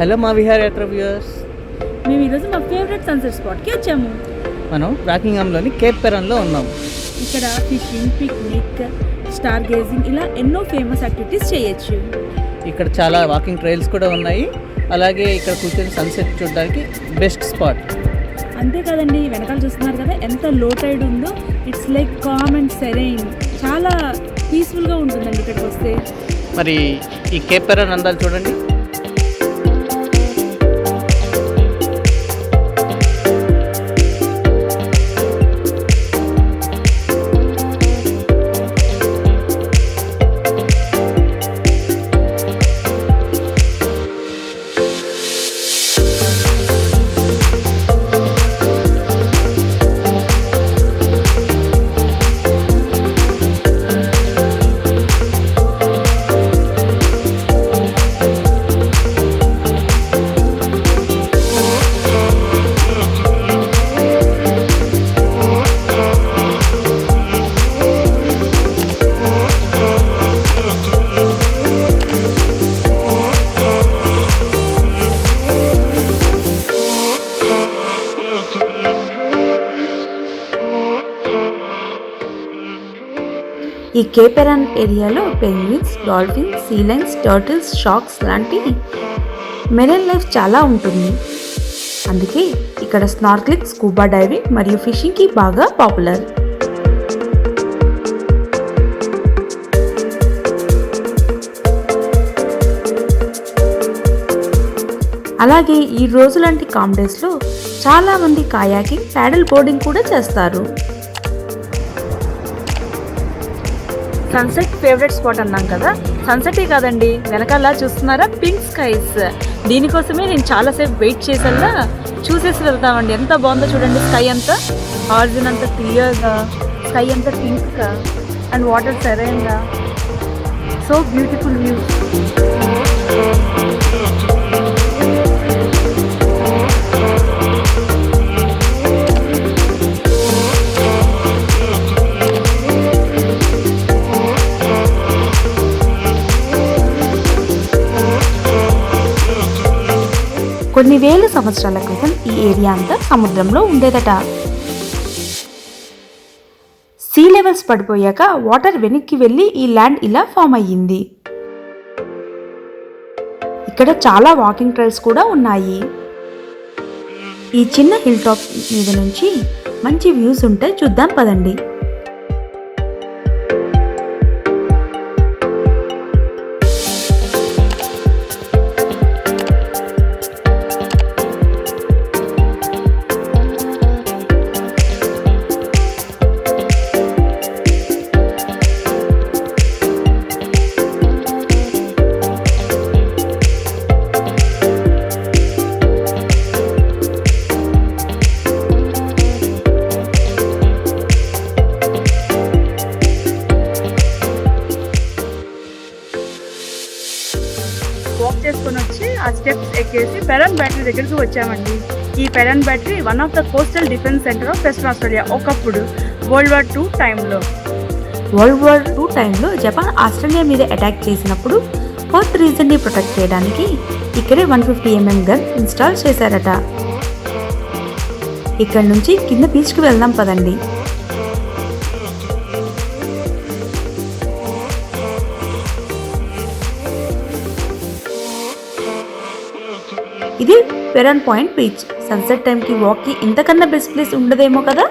Hello MaaViharaYatra viewers, మేము ఈరోజు మా ఫేవరెట్ సన్సెట్ స్పాట్కి వచ్చాము. మనం రాకింగ్హామ్లోని కేప్ పెరాన్లో ఉన్నాం. ఇక్కడ ఫిషింగ్, పిక్నిక్, స్టార్ గేజింగ్ ఇలా ఎన్నో ఫేమస్ యాక్టివిటీస్ చేయొచ్చు. ఇక్కడ చాలా వాకింగ్ ట్రైల్స్ కూడా ఉన్నాయి. అలాగే ఇక్కడ కూర్చొని సన్సెట్ చూడడానికి బెస్ట్ స్పాట్. అంతేకాదండి, వెనకాల చూస్తున్నారు కదా ఎంత లో టైడ్ ఉందో. It's like com and serine, చాలా పీస్ఫుల్గా ఉంటుందండి ఇక్కడికి వస్తే. మరి ఈ కేప్ పెరాన్ అందాలు చూడండి. ఈ కేప్ పెరాన్ ఏరియాలో penguins, dolphins, sea lions, turtles, sharks లాంటి మెరైన్ లైఫ్ చాలా ఉంటుంది. అందుకే ఇక్కడ స్నార్క్లింగ్, స్కూబా డైవింగ్ మరియు ఫిషింగ్కి బాగా పాపులర్. అలాగే ఈ రోజు లాంటి కామ్ డేస్లో చాలామంది కాయాకింగ్, ప్యాడల్ బోర్డింగ్ కూడా చేస్తారు. సన్సెట్ ఫేవరెట్ స్పాట్ అన్నాం కదా, సన్సెటే కాదండి, వెనకాల చూస్తున్నారా పింక్ స్కైస్. దీనికోసమే నేను చాలాసేపు వెయిట్ చేసేలా చూసేసి వెళ్తామండి. ఎంత బాగుందో చూడండి. స్కై అంతా ఆరిజిన్ అంతా క్లియర్గా, స్కై అంతా పింక్గా అండ్ వాటర్ సెరైన్గా. So beautiful view. కొన్ని వేల సంవత్సరాల క్రితం ఈ ఏరియా అంతా సముద్రంలో ఉండేదట. సీ లెవెల్స్ పడిపోయాక వాటర్ వెనక్కి వెళ్ళి ఈ ల్యాండ్ ఇలా ఫామ్ అయ్యింది. ఇక్కడ చాలా వాకింగ్ ట్రైల్స్ కూడా ఉన్నాయి. ఈ చిన్న హిల్ టాప్ మీద నుంచి మంచి వ్యూస్ ఉంటాయి, చూద్దాం పదండి. వాక్ చేసుకొని వచ్చి ఆ స్టెప్స్ ఎక్కేసి పెరాన్ బ్యాటరీ దగ్గరికి వచ్చామండి. ఈ Peron battery one of the coastal defence centre of Western Australia. ఒకప్పుడు వరల్డ్ వార్ టూ టైంలో జపాన్ ఆస్ట్రేలియా మీద అటాక్ చేసినప్పుడు పర్త్ రీజన్ని ప్రొటెక్ట్ చేయడానికి ఇక్కడే 150 mm గన్ ఇన్స్టాల్ చేశారట. ఇక్కడ నుంచి కింద బీచ్కి వెళ్దాం పదండి. ఇది పెరాన్ పాయింట్ బీచ్. సన్సెట్ టైంకి వాక్కి ఇంతకన్నా బెస్ట్ ప్లేస్ ఉండదేమో కదా.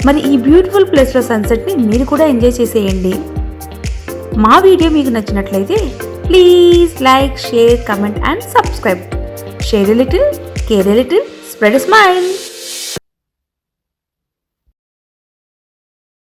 మరి ఈ బ్యూటిఫుల్ ప్లేస్లో సన్సెట్ని మీరు కూడా ఎంజాయ్ చేసేయండి. మా వీడియో మీకు నచ్చినట్లయితే please like, share, comment and subscribe. Share a little, care a little, spread a smile.